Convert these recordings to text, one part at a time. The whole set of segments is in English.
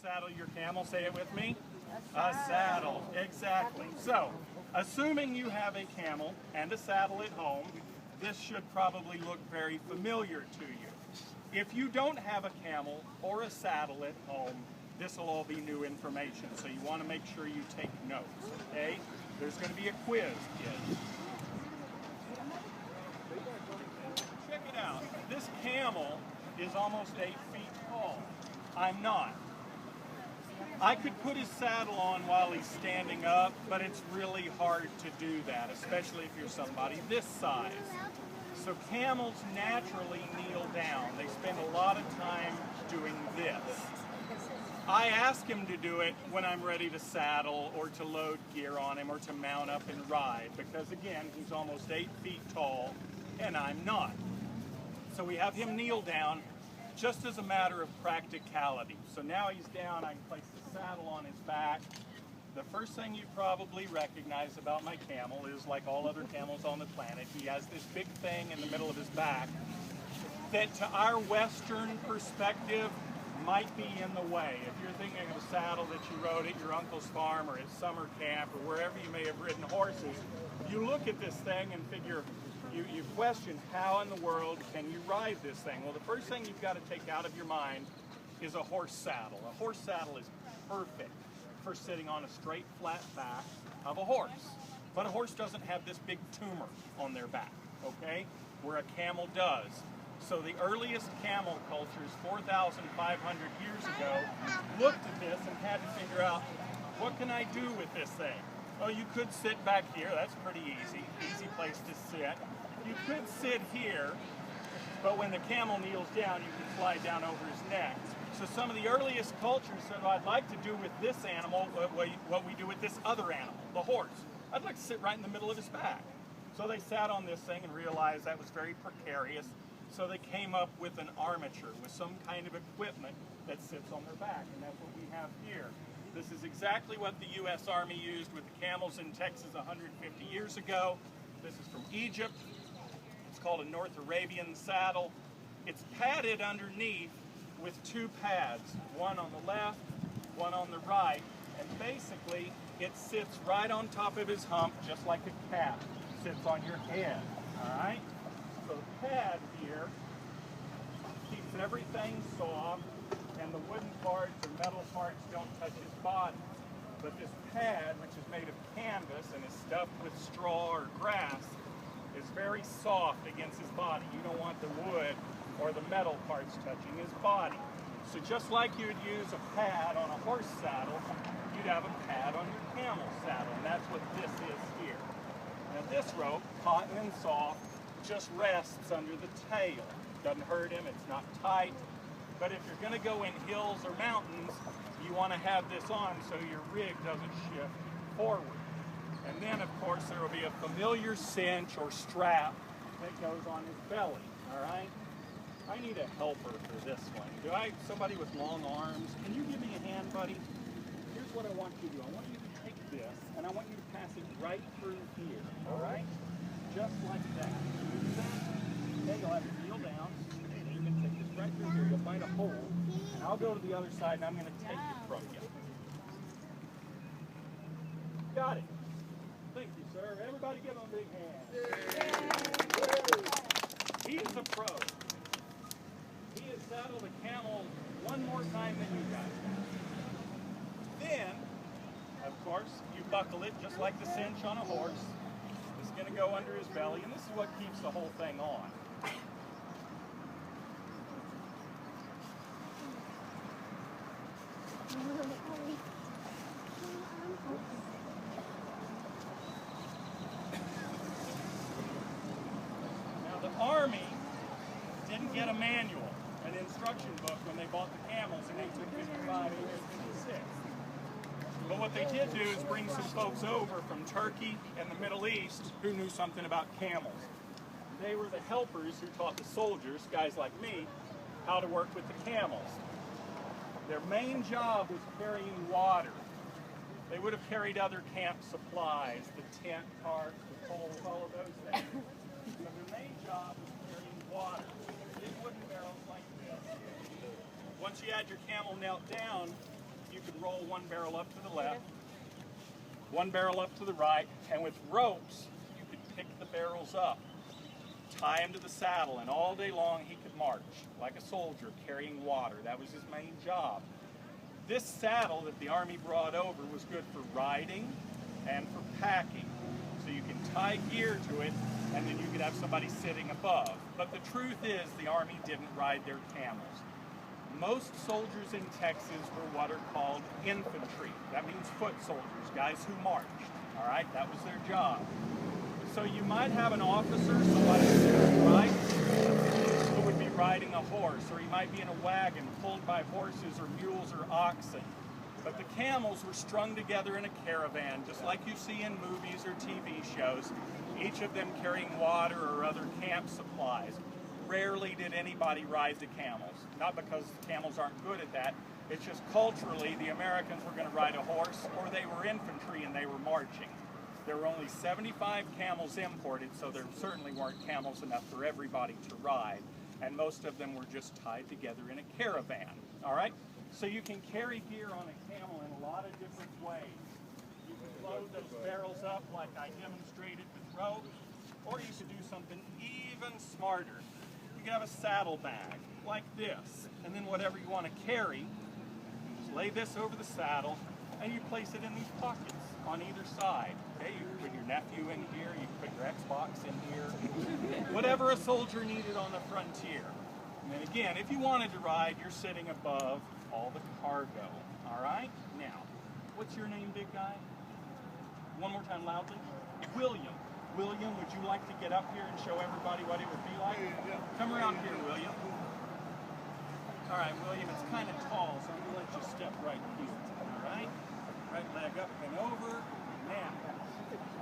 saddle your camel? Say it with me. A saddle, exactly. So, assuming you have a camel and a saddle at home, this should probably look very familiar to you. If you don't have a camel or a saddle at home, this will all be new information, so you want to make sure you take notes, okay? There's going to be a quiz, kids. Check it out. This camel is almost 8 feet tall. I'm not. I could put his saddle on while he's standing up, but it's really hard to do that, especially if you're somebody this size. So camels naturally kneel down. They spend a lot of time doing this. I ask him to do it when I'm ready to saddle or to load gear on him or to mount up and ride, because again, he's almost 8 feet tall and I'm not. So we have him kneel down just as a matter of practicality. So now he's down, I can place the saddle on his back. The first thing you probably recognize about my camel is, like all other camels on the planet, he has this big thing in the middle of his back that to our Western perspective might be in the way. If you're thinking of a saddle that you rode at your uncle's farm or at summer camp or wherever you may have ridden horses, you look at this thing and figure, you question, how in the world can you ride this thing? Well, the first thing you've got to take out of your mind is a horse saddle. A horse saddle is perfect for sitting on a straight, flat back of a horse. But a horse doesn't have this big tumor on their back, okay, where a camel does. So the earliest camel cultures 4,500 years ago looked at this and had to figure out, what can I do with this thing? Well, you could sit back here. That's pretty easy place to sit. You could sit here, but when the camel kneels down, you can slide down over his neck. So some of the earliest cultures said, I'd like to do with this animal what we do with this other animal, the horse. I'd like to sit right in the middle of his back. So they sat on this thing and realized that was very precarious. So they came up with an armature, with some kind of equipment that sits on their back, and that's what we have here. This is exactly what the U.S. Army used with the camels in Texas 150 years ago. This is from Egypt. It's called a North Arabian saddle. It's padded underneath with 2 pads, one on the left, one on the right, and basically it sits right on top of his hump, just like a cat sits on your head, all right? So the pad here keeps everything soft, and the wooden parts or metal parts don't touch his body. But this pad, which is made of canvas and is stuffed with straw or grass, is very soft against his body. You don't want the wood or the metal parts touching his body. So just like you would use a pad on a horse saddle, you'd have a pad on your camel saddle, and that's what this is here. Now this rope, cotton and soft, just rests under the tail. Doesn't hurt him, it's not tight. But if you're going to go in hills or mountains, you want to have this on so your rig doesn't shift forward. And then, of course, there will be a familiar cinch or strap that goes on his belly, all right? I need a helper for this one. Somebody with long arms, can you give me a hand, buddy? Here's what I want you to do. I want you to take this, and I want you to pass it right through here, all right? Just like that. Okay, you'll have to kneel down. You can take this right through here. You'll find a hole, and I'll go to the other side, and I'm going to take it from you. Got it. Thank you, sir. Everybody give him a big hand. He is a pro. He has saddled a camel one more time than you guys have. Then, of course, you buckle it just like the cinch on a horse. It's going to go under his belly, and this is what keeps the whole thing on. Now the Army didn't get a manual, an instruction book, when they bought the camels in 1855, 1856. But what they did do is bring some folks over from Turkey and the Middle East who knew something about camels. They were the helpers who taught the soldiers, guys like me, how to work with the camels. Their main job was carrying water. They would have carried other camp supplies, the tent, tarps, the poles, all of those things. But their main job was carrying water. Big wooden barrels like this. Once you had your camel knelt down, you could roll one barrel up to the left, one barrel up to the right, and with ropes, you could pick the barrels up, tie him to the saddle, and all day long he could march like a soldier carrying water. That was his main job. This saddle that the Army brought over was good for riding and for packing. So you can tie gear to it, and then you could have somebody sitting above. But the truth is, the Army didn't ride their camels. Most soldiers in Texas were what are called infantry. That means foot soldiers, guys who marched. All right, that was their job. So you might have an officer, somebody sitting right, who would be riding a horse, or he might be in a wagon pulled by horses or mules or oxen. But the camels were strung together in a caravan, just like you see in movies or TV shows, each of them carrying water or other camp supplies. Rarely did anybody ride the camels. Not because camels aren't good at that, it's just culturally the Americans were going to ride a horse, or they were infantry and they were marching. There were only 75 camels imported, so there certainly weren't camels enough for everybody to ride, and most of them were just tied together in a caravan. All right? So you can carry gear on a camel in a lot of different ways. You could load those barrels up like I demonstrated with ropes, or you could do something even smarter. You could have a saddle bag like this, and then whatever you want to carry, you just lay this over the saddle, and you place it in these pockets on either side. Okay, you put your nephew in here, you put your Xbox in here, whatever a soldier needed on the frontier. And then again, if you wanted to ride, you're sitting above all the cargo. All right? Now, what's your name, big guy? One more time loudly. William. William, would you like to get up here and show everybody what it would be like? Come around here, William. All right, William, it's kind of tall, so I'm going to let you step right here. All right? Right leg up and over. Now,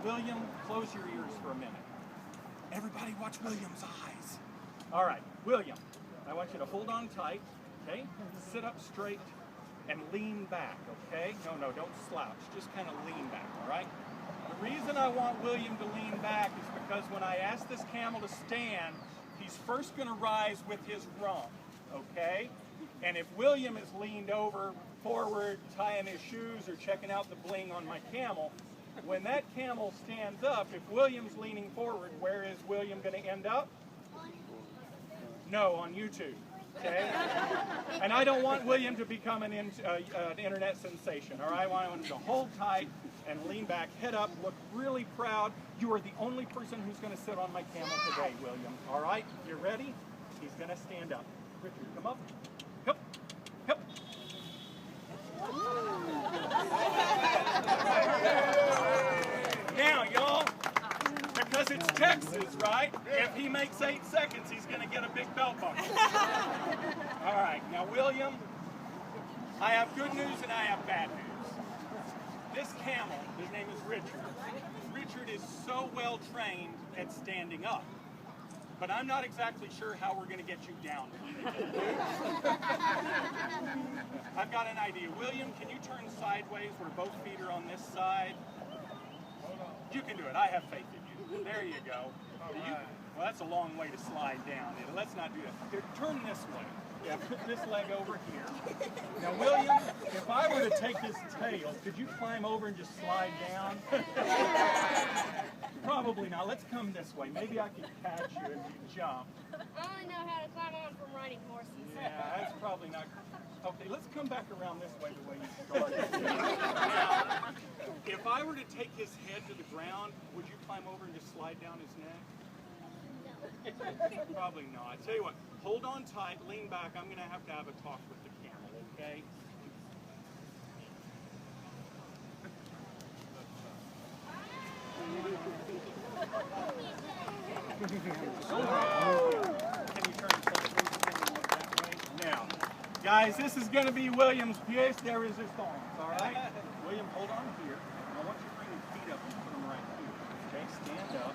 William, close your ears for a minute. Everybody watch William's eyes. All right, William, I want you to hold on tight, okay? Sit up straight and lean back, okay? No, don't slouch. Just kind of lean back, all right? The reason I want William to lean back is because when I ask this camel to stand, he's first going to rise with his rump, okay? And if William is leaned over, forward, tying his shoes or checking out the bling on my camel, when that camel stands up, if William's leaning forward, where is William going to end up? No, on YouTube. Okay? And I don't want William to become an internet sensation, all right? I want him to hold tight and lean back, head up, look really proud. You are the only person who's going to sit on my camel today, William. All right? You ready? He's going to stand up. Richard, come up. Hip, hip. Now, y'all, because it's Texas, right? If he makes 8 seconds, he's going to get a big belt buckle. All right, now, William, I have good news and I have bad news. This camel, his name is Richard. Richard is so well trained at standing up, but I'm not exactly sure how we're going to get you down. I've got an idea. William, can you turn sideways where both feet are on this side? You can do it. I have faith in you. There you go. Well, that's a long way to slide down. Let's not do that. Here, turn this way. Yeah, put this leg over here. Now, William, if I were to take his tail, could you climb over and just slide down? Probably not. Let's come this way. Maybe I could catch you if you jump. I only know how to climb on from riding horses. Yeah, that's probably not. Okay, let's come back around this way the way you started. Now, if I were to take his head to the ground, would you climb over and just slide down his neck? Probably not. Tell you what, hold on tight, lean back. I'm going to have a talk with the camel, okay? Can you turn that way? Now, guys, this is going to be William's pièce de résistance, all right? William, hold on here. I want you to bring your feet up and put them right here. Okay, stand up.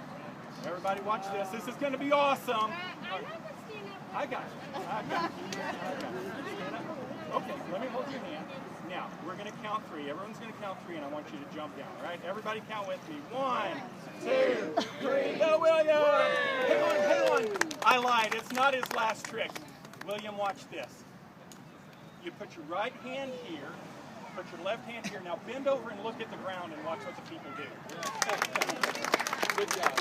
Everybody watch this. This is going to be awesome. I know what stand up. I got you. I got you. Stand up. Okay, let me hold your hand. Now, we're going to count 3. Everyone's going to count 3, and I want you to jump down, all right? Everybody count with me. 1, 2, 3. Go, William! Hang on. I lied. It's not his last trick. William, watch this. You put your right hand here, put your left hand here. Now bend over and look at the ground and watch what the people do. Good job.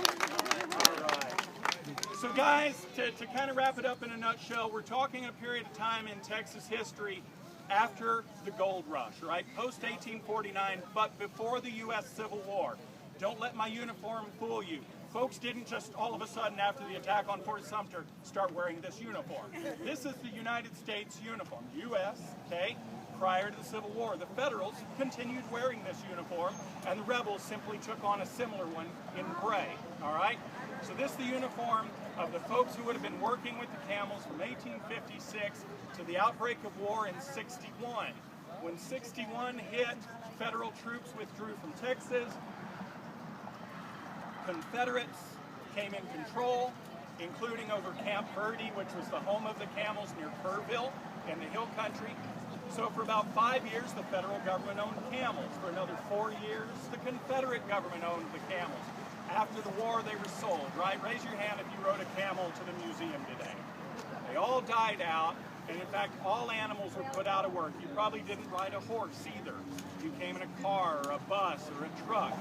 All right. So guys, to kind of wrap it up in a nutshell, we're talking a period of time in Texas history after the gold rush, right? Post 1849, but before the U.S. Civil War. Don't let my uniform fool you. Folks didn't just all of a sudden after the attack on Fort Sumter start wearing this uniform. This is the United States uniform, U.S., okay? Prior to the Civil War, the Federals continued wearing this uniform, and the rebels simply took on a similar one in gray, all right? So this is the uniform of the folks who would have been working with the Camels from 1856 to the outbreak of war in 61. When 61 hit, Federal troops withdrew from Texas. Confederates came in control, including over Camp Verde, which was the home of the Camels near Kerrville in the hill country. So for about 5 years, the federal government owned camels. For another 4 years, the Confederate government owned the camels. After the war, they were sold, right? Raise your hand if you rode a camel to the museum today. They all died out, and in fact, all animals were put out of work. You probably didn't ride a horse either. You came in a car or a bus or a truck.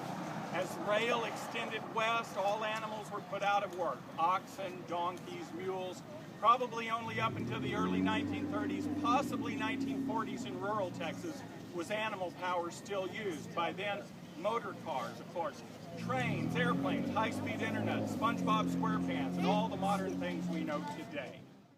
As rail extended west, all animals were put out of work. Oxen, donkeys, mules, probably only up until the early 1930s, possibly 1940s in rural Texas, was animal power still used. By then, motor cars, of course, trains, airplanes, high-speed internet, SpongeBob SquarePants, and all the modern things we know today.